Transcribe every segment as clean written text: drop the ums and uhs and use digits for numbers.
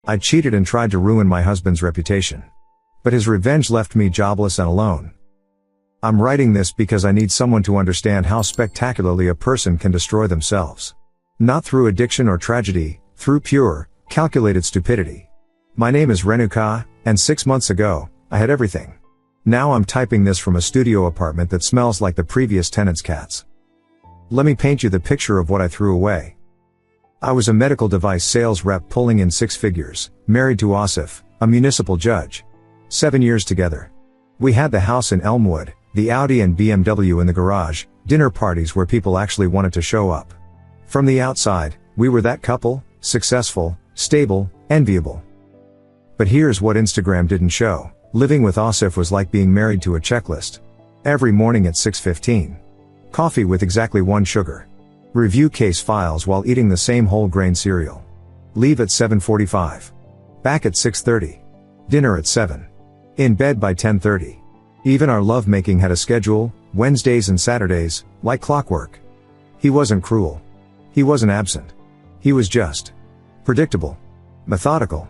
I cheated and tried to ruin my husband's reputation. But his revenge left me jobless and alone. I'm writing this because I need someone to understand how spectacularly a person can destroy themselves. Not through addiction or tragedy, through pure, calculated stupidity. My name is Renuka, and 6 months ago, I had everything. Now I'm typing this from a studio apartment that smells like the previous tenant's cats. Let me paint you the picture of what I threw away. I was a medical device sales rep pulling in 6 figures, married to Asif, a municipal judge. 7 years together. We had the house in Elmwood, the Audi and BMW in the garage, dinner parties where people actually wanted to show up. From the outside, we were that couple, successful, stable, enviable. But here's what Instagram didn't show. Living with Asif was like being married to a checklist. Every morning at 6:15. Coffee with exactly 1 sugar. Review case files while eating the same whole grain cereal. Leave at 7:45. Back at 6:30. Dinner at 7. In bed by 10:30. Even our lovemaking had a schedule, Wednesdays and Saturdays, like clockwork. He wasn't cruel. He wasn't absent. He was just predictable. Methodical.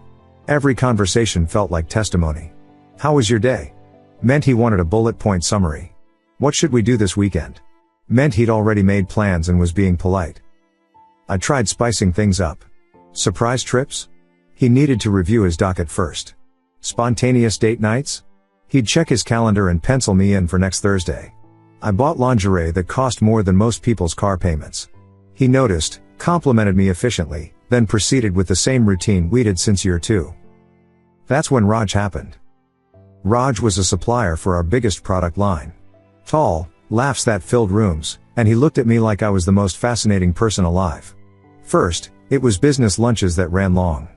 Every conversation felt like testimony. How was your day? Meant he wanted a bullet point summary. What should we do this weekend? Meant he'd already made plans and was being polite. I tried spicing things up. Surprise trips? He needed to review his docket first. Spontaneous date nights? He'd check his calendar and pencil me in for next Thursday. I bought lingerie that cost more than most people's car payments. He noticed, complimented me efficiently, then proceeded with the same routine we did since year 2. That's when Raj happened. Raj was a supplier for our biggest product line. Tall, laughs that filled rooms, and he looked at me like I was the most fascinating person alive. First, it was business lunches that ran long.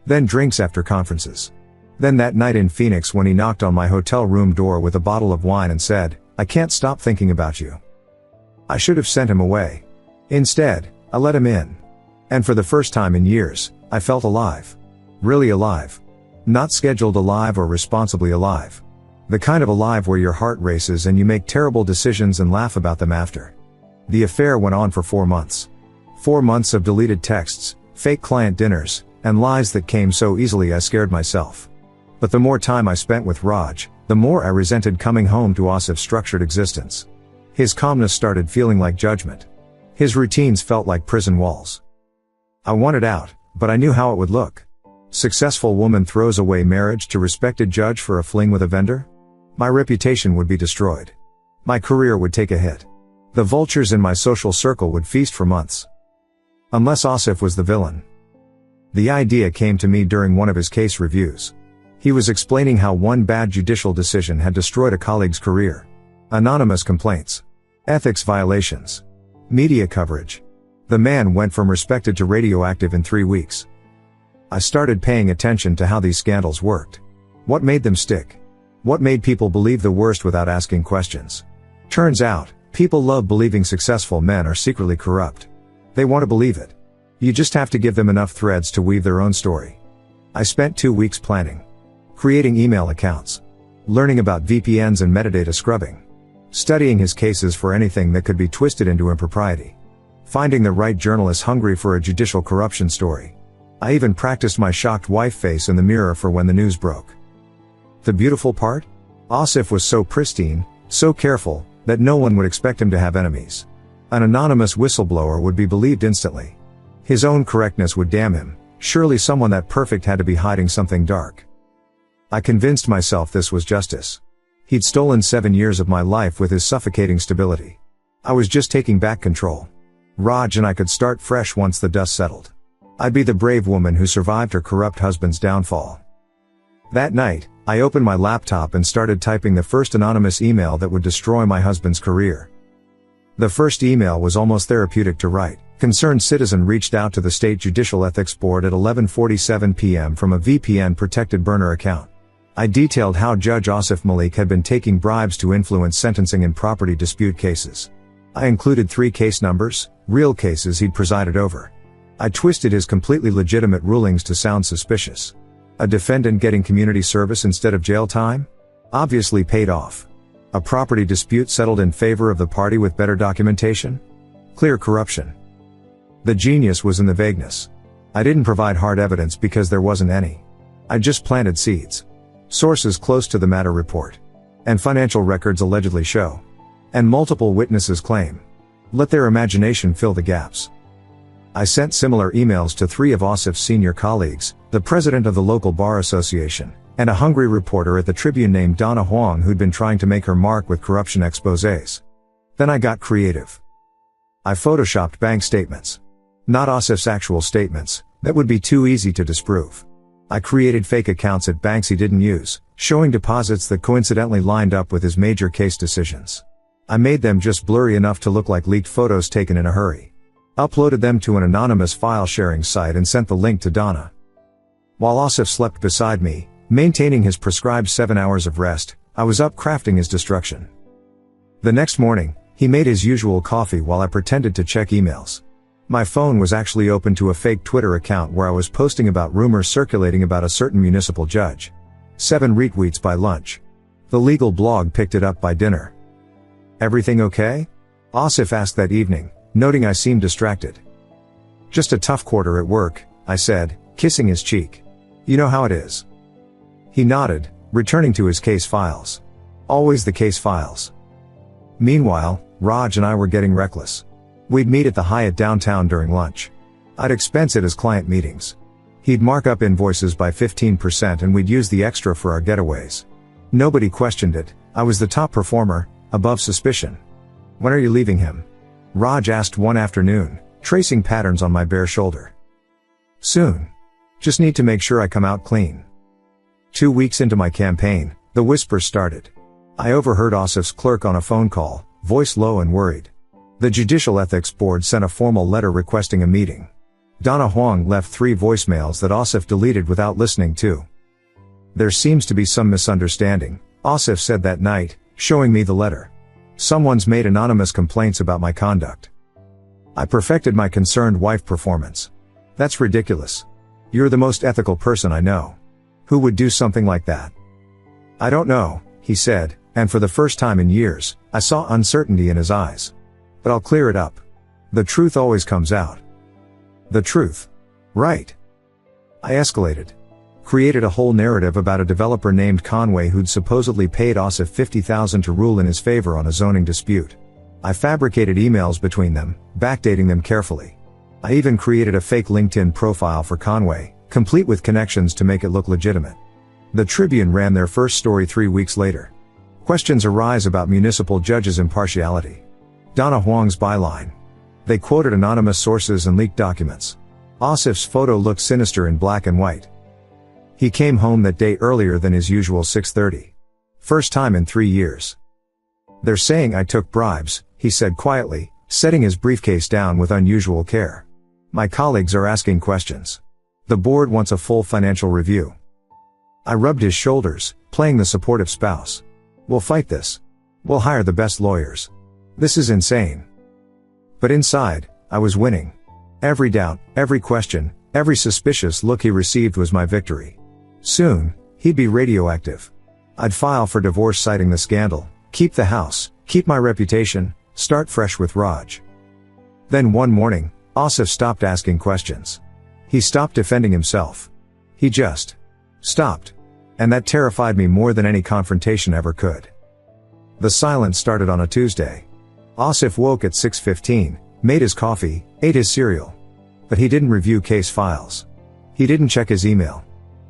Then drinks after conferences. Then that night in Phoenix when he knocked on my hotel room door with a bottle of wine and said, "I can't stop thinking about you." I should have sent him away. Instead, I let him in. And for the first time in years, I felt alive. Really alive. Not scheduled alive or responsibly alive. The kind of alive where your heart races and you make terrible decisions and laugh about them after. The affair went on for 4 months. 4 months of deleted texts, fake client dinners, and lies that came so easily I scared myself. But the more time I spent with Raj, the more I resented coming home to Asif's structured existence. His calmness started feeling like judgment. His routines felt like prison walls. I wanted out, but I knew how it would look. Successful woman throws away marriage to respected judge for a fling with a vendor? My reputation would be destroyed. My career would take a hit. The vultures in my social circle would feast for months. Unless Asif was the villain. The idea came to me during one of his case reviews. He was explaining how one bad judicial decision had destroyed a colleague's career. Anonymous complaints. Ethics violations. Media coverage. The man went from respected to radioactive in 3 weeks. I started paying attention to how these scandals worked. What made them stick? What made people believe the worst without asking questions? Turns out, people love believing successful men are secretly corrupt. They want to believe it. You just have to give them enough threads to weave their own story. I spent 2 weeks planning. Creating email accounts. Learning about VPNs and metadata scrubbing. Studying his cases for anything that could be twisted into impropriety. Finding the right journalists hungry for a judicial corruption story. I even practiced my shocked wife face in the mirror for when the news broke. The beautiful part? Asif was so pristine, so careful, that no one would expect him to have enemies. An anonymous whistleblower would be believed instantly. His own correctness would damn him. Surely someone that perfect had to be hiding something dark. I convinced myself this was justice. He'd stolen 7 years of my life with his suffocating stability. I was just taking back control. Raj and I could start fresh once the dust settled. I'd be the brave woman who survived her corrupt husband's downfall. That night, I opened my laptop and started typing the first anonymous email that would destroy my husband's career. The first email was almost therapeutic to write. Concerned citizen reached out to the State Judicial Ethics Board at 11:47 p.m. from a VPN-protected burner account. I detailed how Judge Asif Malik had been taking bribes to influence sentencing in property dispute cases. I included 3 case numbers, real cases he'd presided over. I twisted his completely legitimate rulings to sound suspicious. A defendant getting community service instead of jail time? Obviously paid off. A property dispute settled in favor of the party with better documentation? Clear corruption. The genius was in the vagueness. I didn't provide hard evidence because there wasn't any. I just planted seeds. Sources close to the matter report. And financial records allegedly show. And multiple witnesses claim. Let their imagination fill the gaps. I sent similar emails to 3 of Asif's senior colleagues, the president of the local bar association, and a hungry reporter at the Tribune named Donna Huang who'd been trying to make her mark with corruption exposés. Then I got creative. I photoshopped bank statements. Not Asif's actual statements, that would be too easy to disprove. I created fake accounts at banks he didn't use, showing deposits that coincidentally lined up with his major case decisions. I made them just blurry enough to look like leaked photos taken in a hurry. Uploaded them to an anonymous file-sharing site and sent the link to Donna. While Asif slept beside me, maintaining his prescribed 7 hours of rest, I was up crafting his destruction. The next morning, he made his usual coffee while I pretended to check emails. My phone was actually open to a fake Twitter account where I was posting about rumors circulating about a certain municipal judge. 7 retweets by lunch. The legal blog picked it up by dinner. Everything okay? Asif asked that evening, noting I seemed distracted. Just a tough quarter at work, I said, kissing his cheek. You know how it is. He nodded, returning to his case files. Always the case files. Meanwhile, Raj and I were getting reckless. We'd meet at the Hyatt downtown during lunch. I'd expense it as client meetings. He'd mark up invoices by 15% and we'd use the extra for our getaways. Nobody questioned it, I was the top performer, above suspicion. When are you leaving him? Raj asked one afternoon, tracing patterns on my bare shoulder. Soon. Just need to make sure I come out clean. 2 weeks into my campaign, the whispers started. I overheard Asif's clerk on a phone call, voice low and worried. The Judicial Ethics Board sent a formal letter requesting a meeting. Donna Huang left 3 voicemails that Asif deleted without listening to. There seems to be some misunderstanding, Asif said that night, showing me the letter. Someone's made anonymous complaints about my conduct. I perfected my concerned wife performance. That's ridiculous. You're the most ethical person I know. Who would do something like that? I don't know, he said, and for the first time in years, I saw uncertainty in his eyes. But I'll clear it up. The truth always comes out. The truth. Right. I escalated. Created a whole narrative about a developer named Conway who'd supposedly paid Asif $50,000 to rule in his favor on a zoning dispute. I fabricated emails between them, backdating them carefully. I even created a fake LinkedIn profile for Conway, complete with connections to make it look legitimate. The Tribune ran their first story 3 weeks later. Questions arise about municipal judges' impartiality. Donna Huang's byline. They quoted anonymous sources and leaked documents. Asif's photo looked sinister in black and white. He came home that day earlier than his usual 6:30. First time in 3 years. They're saying I took bribes, he said quietly, setting his briefcase down with unusual care. My colleagues are asking questions. The board wants a full financial review. I rubbed his shoulders, playing the supportive spouse. We'll fight this. We'll hire the best lawyers. This is insane. But inside, I was winning. Every doubt, every question, every suspicious look he received was my victory. Soon, he'd be radioactive. I'd file for divorce citing the scandal, keep the house, keep my reputation, start fresh with Raj. Then one morning, Asif stopped asking questions. He stopped defending himself. He just stopped. And that terrified me more than any confrontation ever could. The silence started on a Tuesday. Asif woke at 6:15, made his coffee, ate his cereal. But he didn't review case files. He didn't check his email.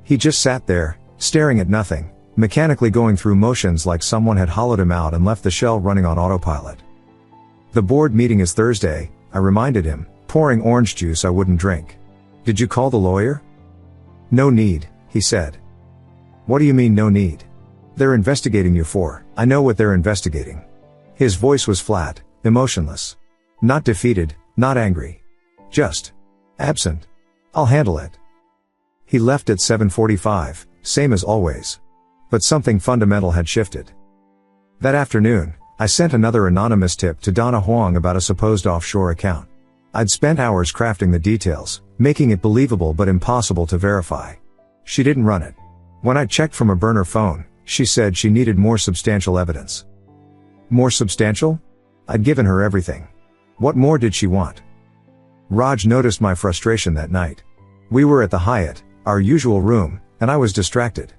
He just sat there, staring at nothing, mechanically going through motions like someone had hollowed him out and left the shell running on autopilot. The board meeting is Thursday, I reminded him, pouring orange juice I wouldn't drink. Did you call the lawyer? No need, he said. What do you mean no need? They're investigating you for, I know what they're investigating. His voice was flat, emotionless. Not defeated, not angry. Just absent. I'll handle it. He left at 7:45, same as always. But something fundamental had shifted. That afternoon, I sent another anonymous tip to Donna Huang about a supposed offshore account. I'd spent hours crafting the details, making it believable but impossible to verify. She didn't run it. When I checked from a burner phone, she said she needed more substantial evidence. More substantial? I'd given her everything. What more did she want? Raj noticed my frustration that night. We were at the Hyatt, our usual room, and I was distracted.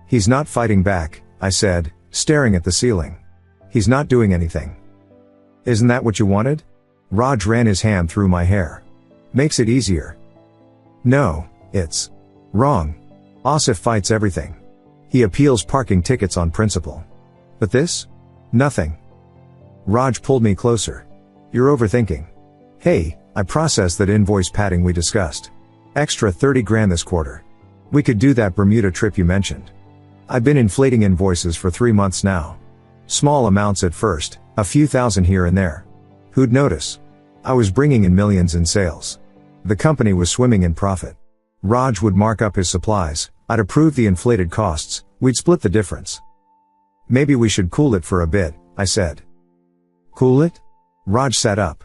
He's not fighting back, I said, staring at the ceiling. He's not doing anything. Isn't that what you wanted? Raj ran his hand through my hair. Makes it easier. No, it's wrong. Asif fights everything. He appeals parking tickets on principle. But this? Nothing. Raj pulled me closer. You're overthinking. Hey, I processed that invoice padding we discussed. Extra 30 grand this quarter. We could do that Bermuda trip you mentioned. I've been inflating invoices for 3 months now. Small amounts at first, a few thousand here and there. Who'd notice? I was bringing in millions in sales. The company was swimming in profit. Raj would mark up his supplies, I'd approve the inflated costs, we'd split the difference. Maybe we should cool it for a bit, I said. Cool it? Raj sat up.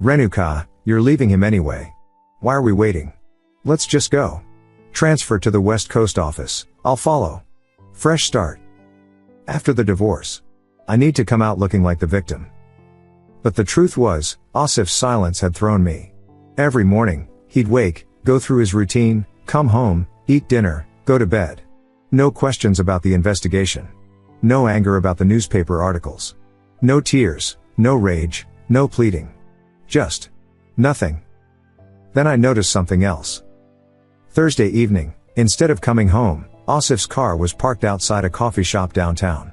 Renuka, you're leaving him anyway. Why are we waiting? Let's just go. Transfer to the West Coast office, I'll follow. Fresh start. After the divorce. I need to come out looking like the victim. But the truth was, Asif's silence had thrown me. Every morning, he'd wake, go through his routine, come home, eat dinner, go to bed. No questions about the investigation. No anger about the newspaper articles. No tears, no rage, no pleading. Just nothing. Then I noticed something else. Thursday evening, instead of coming home, Asif's car was parked outside a coffee shop downtown.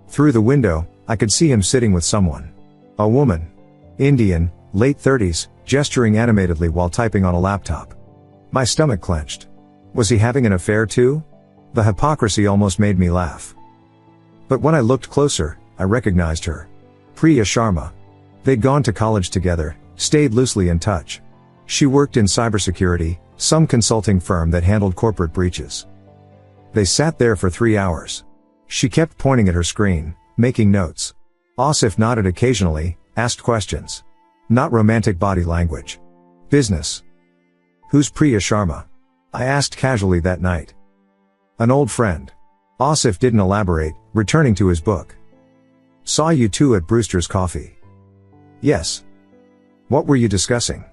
Through the window, I could see him sitting with someone. A woman. Indian, late 30s, gesturing animatedly while typing on a laptop. My stomach clenched. Was he having an affair too? The hypocrisy almost made me laugh. But when I looked closer, I recognized her. Priya Sharma. They'd gone to college together, stayed loosely in touch. She worked in cybersecurity, some consulting firm that handled corporate breaches. They sat there for 3 hours. She kept pointing at her screen, making notes. Asif nodded occasionally, asked questions. Not romantic body language. Business. Who's Priya Sharma? I asked casually that night. An old friend. Asif didn't elaborate, returning to his book. Saw you two at Brewster's Coffee. Yes. What were you discussing?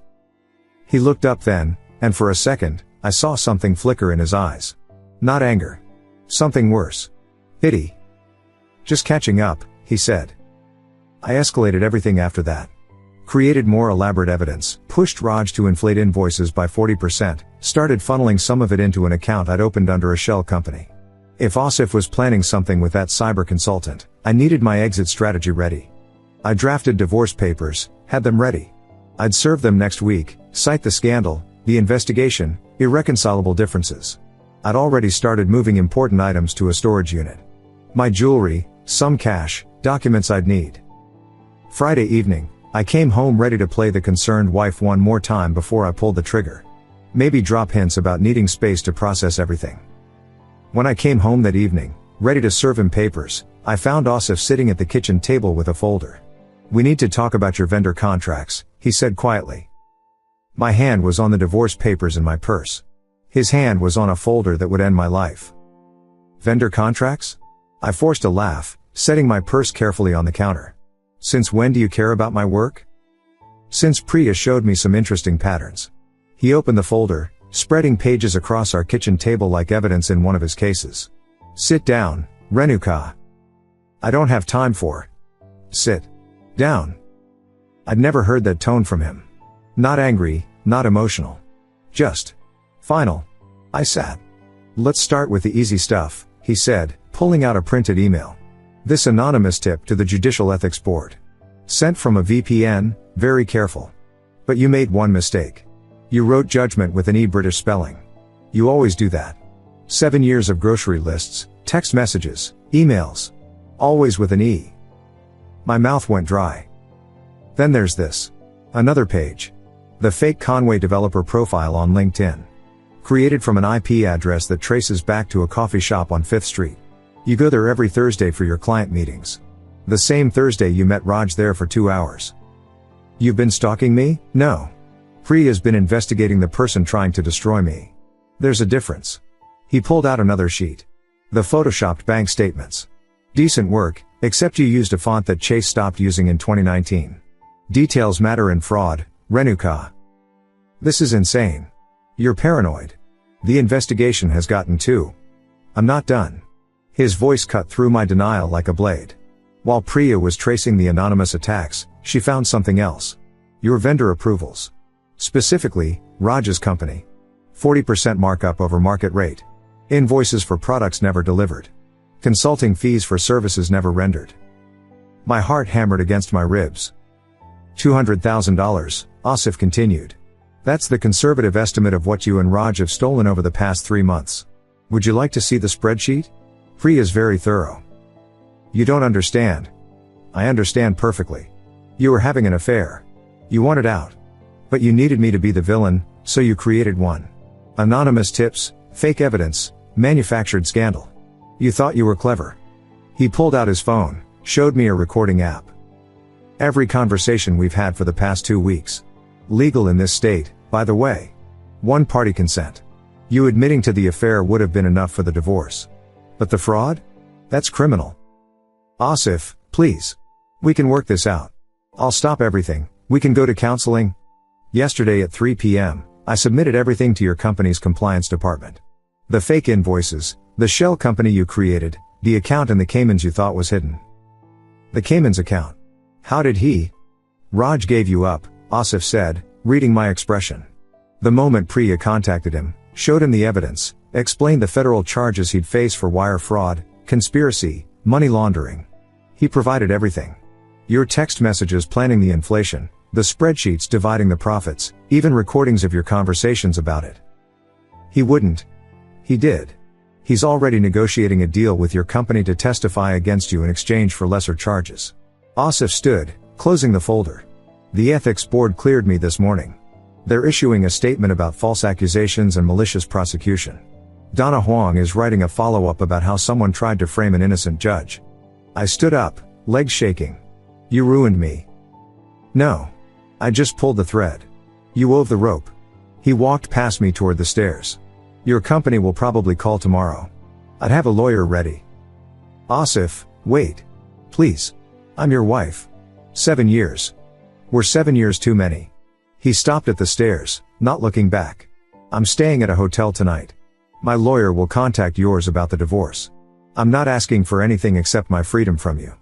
He looked up then, and for a second, I saw something flicker in his eyes. Not anger. Something worse. Pity. Just catching up, he said. I escalated everything after that. Created more elaborate evidence, pushed Raj to inflate invoices by 40%, started funneling some of it into an account I'd opened under a shell company. If Asif was planning something with that cyber consultant, I needed my exit strategy ready. I drafted divorce papers, had them ready. I'd serve them next week, cite the scandal, the investigation, irreconcilable differences. I'd already started moving important items to a storage unit. My jewelry, some cash, documents I'd need. Friday evening, I came home ready to play the concerned wife one more time before I pulled the trigger. Maybe drop hints about needing space to process everything. When I came home that evening, ready to serve him papers, I found Asif sitting at the kitchen table with a folder. We need to talk about your vendor contracts, he said quietly. My hand was on the divorce papers in my purse. His hand was on a folder that would end my life. Vendor contracts? I forced a laugh, setting my purse carefully on the counter. Since when do you care about my work? Since Priya showed me some interesting patterns. He opened the folder, spreading pages across our kitchen table like evidence in one of his cases. Sit down, Renuka. I don't have time for. Sit down. I'd never heard that tone from him. Not angry, not emotional. Just final. I sat. Let's start with the easy stuff, he said, pulling out a printed email. This anonymous tip to the Judicial Ethics Board. Sent from a VPN, very careful. But you made one mistake. You wrote judgment with an E British spelling. You always do that. 7 years of grocery lists, text messages, emails. Always with an E. My mouth went dry. Then there's this. Another page. The fake Conway developer profile on LinkedIn. Created from an IP address that traces back to a coffee shop on 5th Street. You go there every Thursday for your client meetings. The same Thursday you met Raj there for 2 hours. You've been stalking me? No. Priya's been investigating the person trying to destroy me. There's a difference. He pulled out another sheet. The photoshopped bank statements. Decent work, except you used a font that Chase stopped using in 2019. Details matter in fraud, Renuka. This is insane. You're paranoid. The investigation has gotten too. I'm not done. His voice cut through my denial like a blade. While Priya was tracing the anonymous attacks, she found something else. Your vendor approvals. Specifically, Raj's company. 40% markup over market rate. Invoices for products never delivered. Consulting fees for services never rendered. My heart hammered against my ribs. $200,000, Asif continued. That's the conservative estimate of what you and Raj have stolen over the past 3 months. Would you like to see the spreadsheet? Priya is very thorough. You don't understand. I understand perfectly. You were having an affair. You wanted out. But you needed me to be the villain, so you created one. Anonymous tips, fake evidence, manufactured scandal. You thought you were clever. He pulled out his phone, showed me a recording app. Every conversation we've had for the past 2 weeks. Legal in this state, by the way. One-party consent. You admitting to the affair would have been enough for the divorce. But the fraud? That's criminal. Asif, please. We can work this out. I'll stop everything, we can go to counseling. Yesterday at 3 p.m., I submitted everything to your company's compliance department. The fake invoices, the shell company you created, the account in the Caymans you thought was hidden. The Caymans account. How did he? Raj gave you up, Asif said, reading my expression. The moment Priya contacted him, showed him the evidence, explained the federal charges he'd face for wire fraud, conspiracy, money laundering. He provided everything. Your text messages planning the inflation, the spreadsheets dividing the profits, even recordings of your conversations about it. He wouldn't. He did. He's already negotiating a deal with your company to testify against you in exchange for lesser charges. Asif stood, closing the folder. The ethics board cleared me this morning. They're issuing a statement about false accusations and malicious prosecution. Donna Huang is writing a follow-up about how someone tried to frame an innocent judge. I stood up, legs shaking. You ruined me. No. I just pulled the thread. You wove the rope. He walked past me toward the stairs. Your company will probably call tomorrow. I'd have a lawyer ready. Asif, wait. Please. I'm your wife. 7 years. We're 7 years too many. He stopped at the stairs, not looking back. I'm staying at a hotel tonight. My lawyer will contact yours about the divorce. I'm not asking for anything except my freedom from you.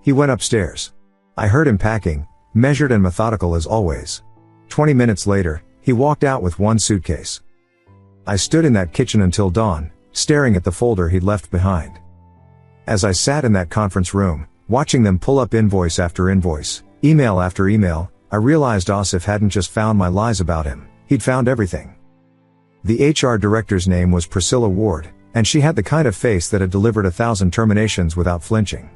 He went upstairs. I heard him packing, measured and methodical as always. 20 minutes later, he walked out with one suitcase. I stood in that kitchen until dawn, staring at the folder he'd left behind. As I sat in that conference room, watching them pull up invoice after invoice, email after email, I realized Asif hadn't just found my lies about him, he'd found everything. The HR director's name was Priscilla Ward, and she had the kind of face that had delivered 1,000 terminations without flinching.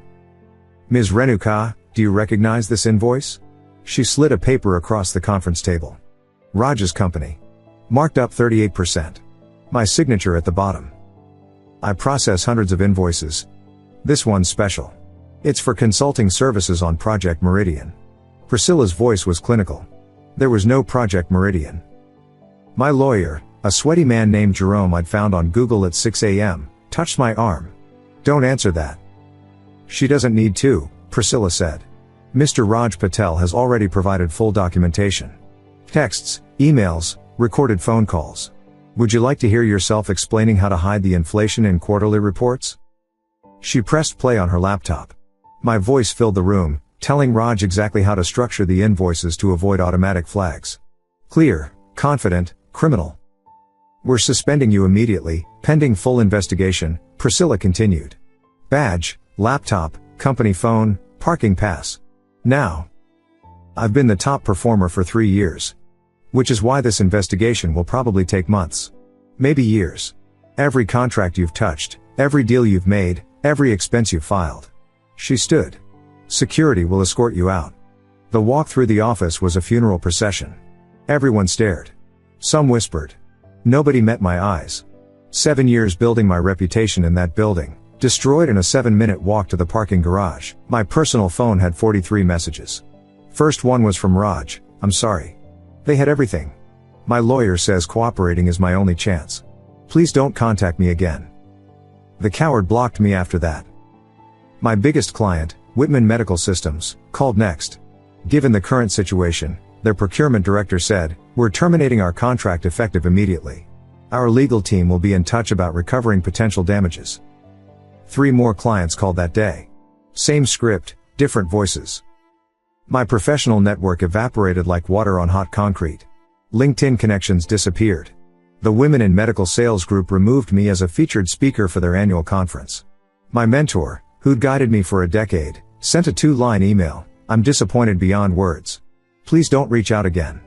Ms. Renuka, do you recognize this invoice? She slid a paper across the conference table. Raj's company. Marked up 38%. My signature at the bottom. I process hundreds of invoices. This one's special. It's for consulting services on Project Meridian. Priscilla's voice was clinical. There was no Project Meridian. My lawyer, a sweaty man named Jerome I'd found on Google at 6 a.m., touched my arm. Don't answer that. She doesn't need to, Priscilla said. Mr. Raj Patel has already provided full documentation. Texts, emails, recorded phone calls. Would you like to hear yourself explaining how to hide the inflation in quarterly reports? She pressed play on her laptop. My voice filled the room, telling Raj exactly how to structure the invoices to avoid automatic flags. Clear, confident, criminal. We're suspending you immediately, pending full investigation, Priscilla continued. Badge, laptop, company phone, parking pass. Now. I've been the top performer for 3 years. Which is why this investigation will probably take months. Maybe years. Every contract you've touched, every deal you've made, every expense you've filed. She stood. Security will escort you out. The walk through the office was a funeral procession. Everyone stared. Some whispered. Nobody met my eyes. 7 years building my reputation in that building, destroyed in a 7-minute walk to the parking garage. My personal phone had 43 messages. First one was from Raj, I'm sorry. They had everything. My lawyer says cooperating is my only chance. Please don't contact me again. The coward blocked me after that. My biggest client, Whitman Medical Systems, called next. Given the current situation, Their procurement director said, "We're terminating our contract effective immediately. Our legal team will be in touch about recovering potential damages." 3 more clients called that day. Same script, different voices. My professional network evaporated like water on hot concrete. LinkedIn connections disappeared. The Women in Medical Sales group removed me as a featured speaker for their annual conference. My mentor, who'd guided me for a decade, sent a 2-line email, "I'm disappointed beyond words. Please don't reach out again."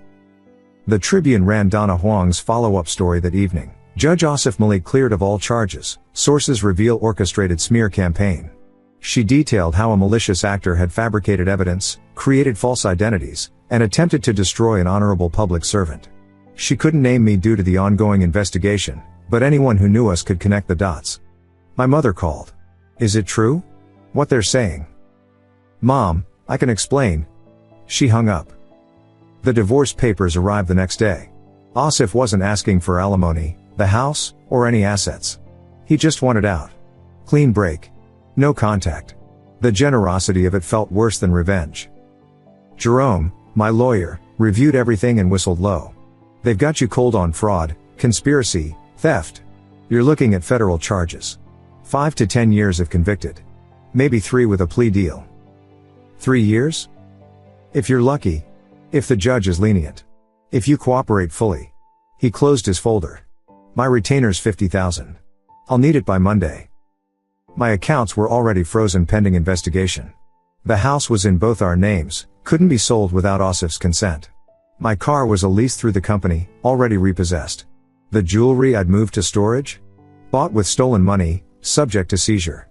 The Tribune ran Donna Huang's follow-up story that evening. Judge Asif Malik cleared of all charges, sources reveal orchestrated smear campaign. She detailed how a malicious actor had fabricated evidence, created false identities, and attempted to destroy an honorable public servant. She couldn't name me due to the ongoing investigation, but anyone who knew us could connect the dots. My mother called. "Is it true? What they're saying?" "Mom, I can explain." She hung up. The divorce papers arrived the next day. Asif wasn't asking for alimony, the house, or any assets. He just wanted out. Clean break. No contact. The generosity of it felt worse than revenge. Jerome, my lawyer, reviewed everything and whistled low. "They've got you cold on fraud, conspiracy, theft. You're looking at federal charges. 5 to 10 years if convicted. Maybe 3 with a plea deal." 3 years? If you're lucky. If the judge is lenient. If you cooperate fully. He closed his folder. "My retainer's $50,000. I'll need it by Monday." My accounts were already frozen pending investigation. The house was in both our names, couldn't be sold without Asif's consent. My car was a lease through the company, already repossessed. The jewelry I'd moved to storage? Bought with stolen money, subject to seizure.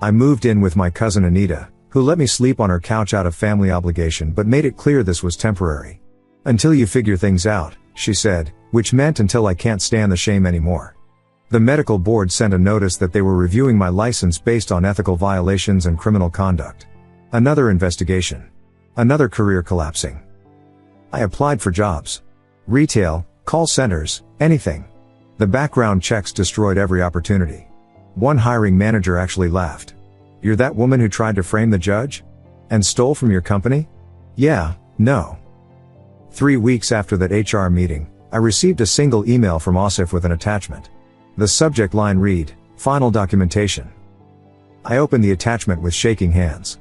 I moved in with my cousin Anita, who let me sleep on her couch out of family obligation but made it clear this was temporary. "Until you figure things out," she said, which meant until I can't stand the shame anymore. The medical board sent a notice that they were reviewing my license based on ethical violations and criminal conduct. Another investigation. Another career collapsing. I applied for jobs. Retail, call centers, anything. The background checks destroyed every opportunity. One hiring manager actually laughed. "You're that woman who tried to frame the judge? And stole from your company?" "Yeah, no." 3 weeks after that HR meeting, I received a single email from Asif with an attachment. The subject line read, "Final documentation." I opened the attachment with shaking hands.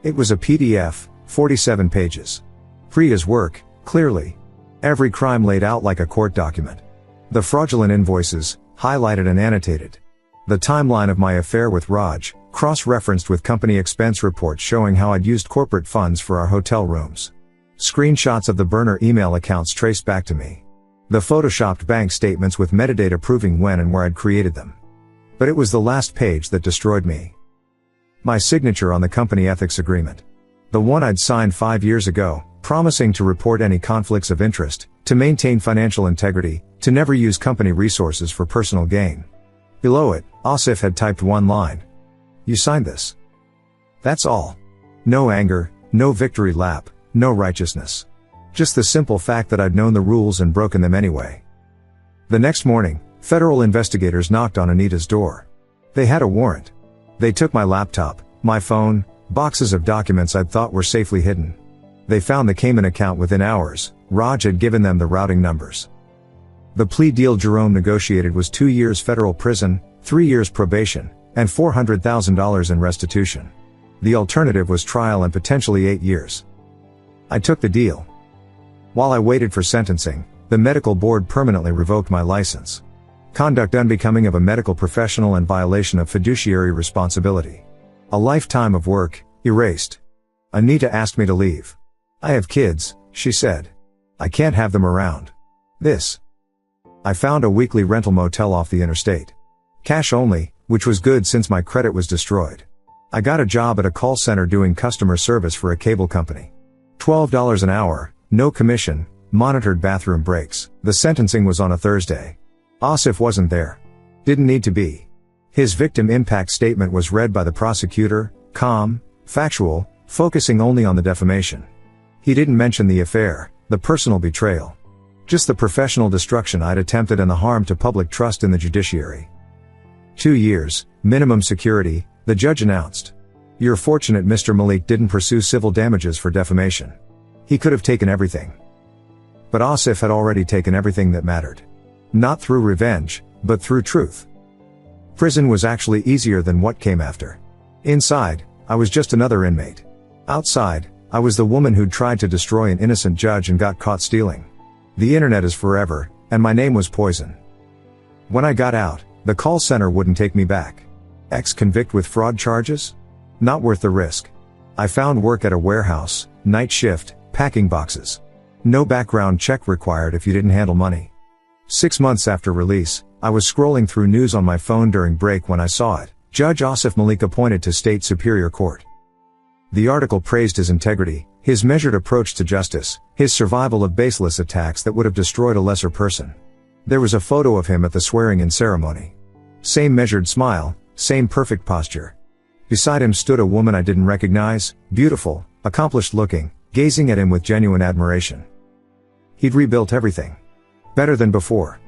It was a PDF, 47 pages. Priya's work, clearly. Every crime laid out like a court document. The fraudulent invoices, highlighted and annotated. The timeline of my affair with Raj, cross-referenced with company expense reports showing how I'd used corporate funds for our hotel rooms. Screenshots of the burner email accounts traced back to me. The photoshopped bank statements with metadata proving when and where I'd created them. But it was the last page that destroyed me. My signature on the company ethics agreement. The one I'd signed 5 years ago, promising to report any conflicts of interest, to maintain financial integrity, to never use company resources for personal gain. Below it, Asif had typed one line. "You signed this." That's all. No anger, no victory lap, no righteousness. Just the simple fact that I'd known the rules and broken them anyway. The next morning, federal investigators knocked on Anita's door. They had a warrant. They took my laptop, my phone, boxes of documents I'd thought were safely hidden. They found the Cayman account within hours. Raj had given them the routing numbers. The plea deal Jerome negotiated was 2 years federal prison, 3 years probation, and $400,000 in restitution. The alternative was trial and potentially 8 years. I took the deal. While I waited for sentencing, the medical board permanently revoked my license. Conduct unbecoming of a medical professional and violation of fiduciary responsibility. A lifetime of work, erased. Anita asked me to leave. "I have kids," she said. "I can't have them around. This." I found a weekly rental motel off the interstate. Cash only, which was good since my credit was destroyed. I got a job at a call center doing customer service for a cable company. $12 an hour, no commission, monitored bathroom breaks. The sentencing was on a Thursday. Asif wasn't there. Didn't need to be. His victim impact statement was read by the prosecutor, calm, factual, focusing only on the defamation. He didn't mention the affair, the personal betrayal. Just the professional destruction I'd attempted and the harm to public trust in the judiciary. 2 years, minimum security, the judge announced. "You're fortunate Mr. Malik didn't pursue civil damages for defamation. He could have taken everything. But Asif had already taken everything that mattered. Not through revenge, but through truth. Prison was actually easier than what came after. Inside, I was just another inmate. Outside, I was the woman who'd tried to destroy an innocent judge and got caught stealing. The internet is forever, and my name was poison. When I got out, the call center wouldn't take me back. Ex-convict with fraud charges? Not worth the risk. I found work at a warehouse, night shift, packing boxes. No background check required if you didn't handle money. 6 months after release, I was scrolling through news on my phone during break when I saw it. Judge Asif Malik appointed to State Superior Court. The article praised his integrity, his measured approach to justice, his survival of baseless attacks that would have destroyed a lesser person. There was a photo of him at the swearing-in ceremony. Same measured smile, same perfect posture. Beside him stood a woman I didn't recognize, beautiful, accomplished looking, gazing at him with genuine admiration. He'd rebuilt everything. Better than before.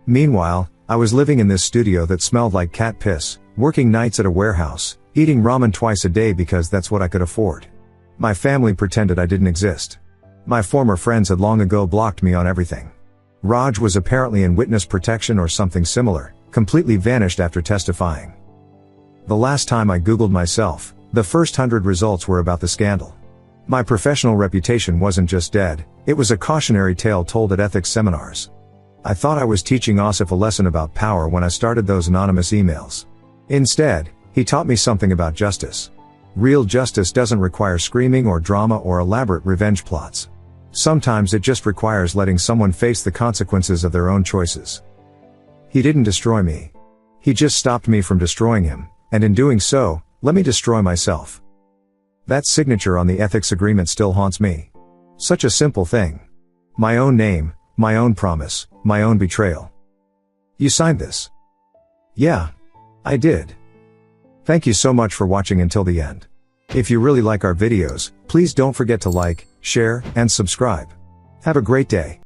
Meanwhile, I was living in this studio that smelled like cat piss, working nights at a warehouse, eating ramen twice a day because that's what I could afford. My family pretended I didn't exist. My former friends had long ago blocked me on everything. Raj was apparently in witness protection or something similar, completely vanished after testifying. The last time I Googled myself, the first 100 results were about the scandal. My professional reputation wasn't just dead, it was a cautionary tale told at ethics seminars. I thought I was teaching Asif a lesson about power when I started those anonymous emails. Instead, he taught me something about justice. Real justice doesn't require screaming or drama or elaborate revenge plots. Sometimes it just requires letting someone face the consequences of their own choices. He didn't destroy me. He just stopped me from destroying him, and in doing so, let me destroy myself. That signature on the ethics agreement still haunts me. Such a simple thing. My own name, my own promise, my own betrayal. You signed this? Yeah, I did. Thank you so much for watching until the end. If you really like our videos, please don't forget to like, share, and subscribe. Have a great day.